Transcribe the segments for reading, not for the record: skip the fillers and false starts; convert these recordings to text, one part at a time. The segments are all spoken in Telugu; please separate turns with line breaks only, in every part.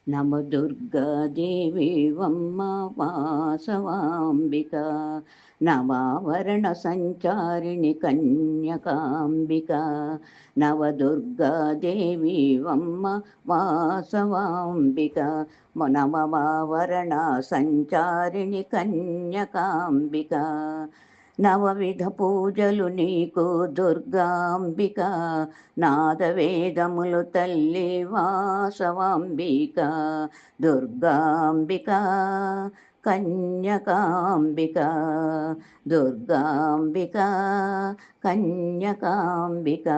నవదుర్గాదేవి వమ్మ వాసవాంబిక నవావరణ సంచారిణి కన్యకాంబిక నవదుర్గాదేవి వమ్మ వాసవాంబిక నవవావరణ సంచారిణి కన్యకాంబిక నవవిధ పూజలు నీకు దుర్గాంబిక నాదవేదములు తల్లి వాసవాంబిక దుర్గాంబిక కన్యకాంబిక దుర్గాంబిక కన్యకాంబిక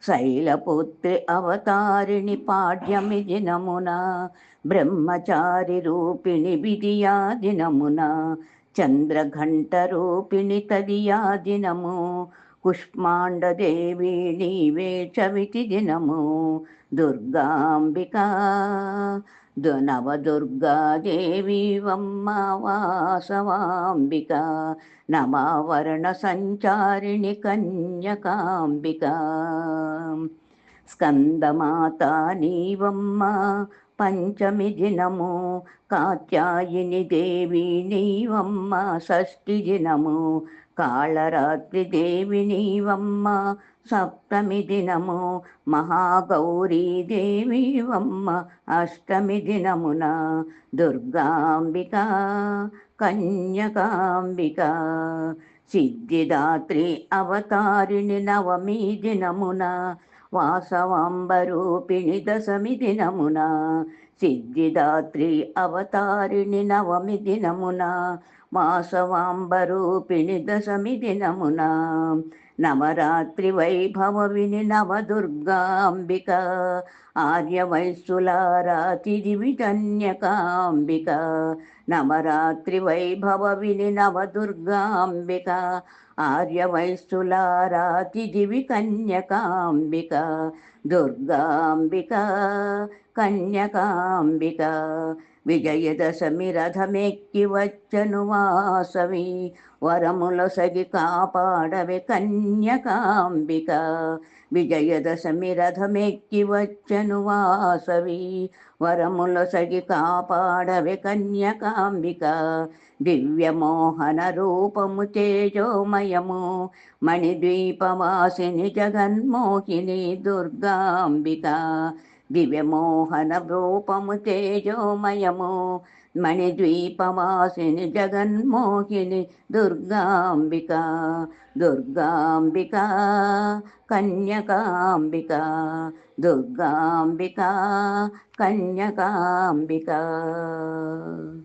శైలపుత్రి అవతారిణి పాడ్యమి దినమున బ్రహ్మచారి రూపిణి విధియా దినమున చంద్రఘంట రూపిణి తదియా దినము కుష్మాండదేవి నీవే చవితి దినము దుర్గాంబిక నవదుర్గాదేవి వమ్మ వాసవాంబిక నవావరణ సంచారిణి కన్యకాంబిక స్కందమాత నీవమ్మ పంచమి దినము కాత్యాయిని దేవి నీవమ్మ షష్ఠి దినము కాళరాత్రి దేవి నీవమ్మ సప్తమి దినము మహాగౌరీ దేవి వమ్మ అష్టమి దినమున దుర్గాంబిక కన్యకాంబిక సిద్ధిదాత్రి అవతారిణి నవమి దినమున వాసవాంబరూపిణి దశమి దినమున సిద్ధిదాత్రి అవతారిణి నవమి దినమున వాసవాంబరూపిణి దశమి దినమున నవరాత్రి వైభవ విని నవదుర్గాంబిక ఆర్యవైశ్యులారాతిదివి కన్యకాంబిక నవరాత్రి వైభవ విని నవదుర్గాంబిక ఆర్యవైశ్యులారాతిదివి కన్యకాంబిక దుర్గాంబిక కన్యకాంబిక విజయదశమి రథమెక్కి వచ్చను వాసవి వరములొసగి కాపాడవే కన్యకాంబిక విజయదశమి రథమెక్కి వచ్చను వాసవి వరములొసగి కాపాడవే కన్యకాంబిక దివ్యమోహన రూపము తేజోమయము మణిద్వీపవాసిని జగన్మోహిని దుర్గాంబిక దివ్యమోహన రూపము తేజోమయము మణిద్వీపవాసిని జగన్మోహిని దుర్గాంబిక దుర్గాంబిక కన్యకాంబిక దుర్గాంబిక కన్యకాంబిక.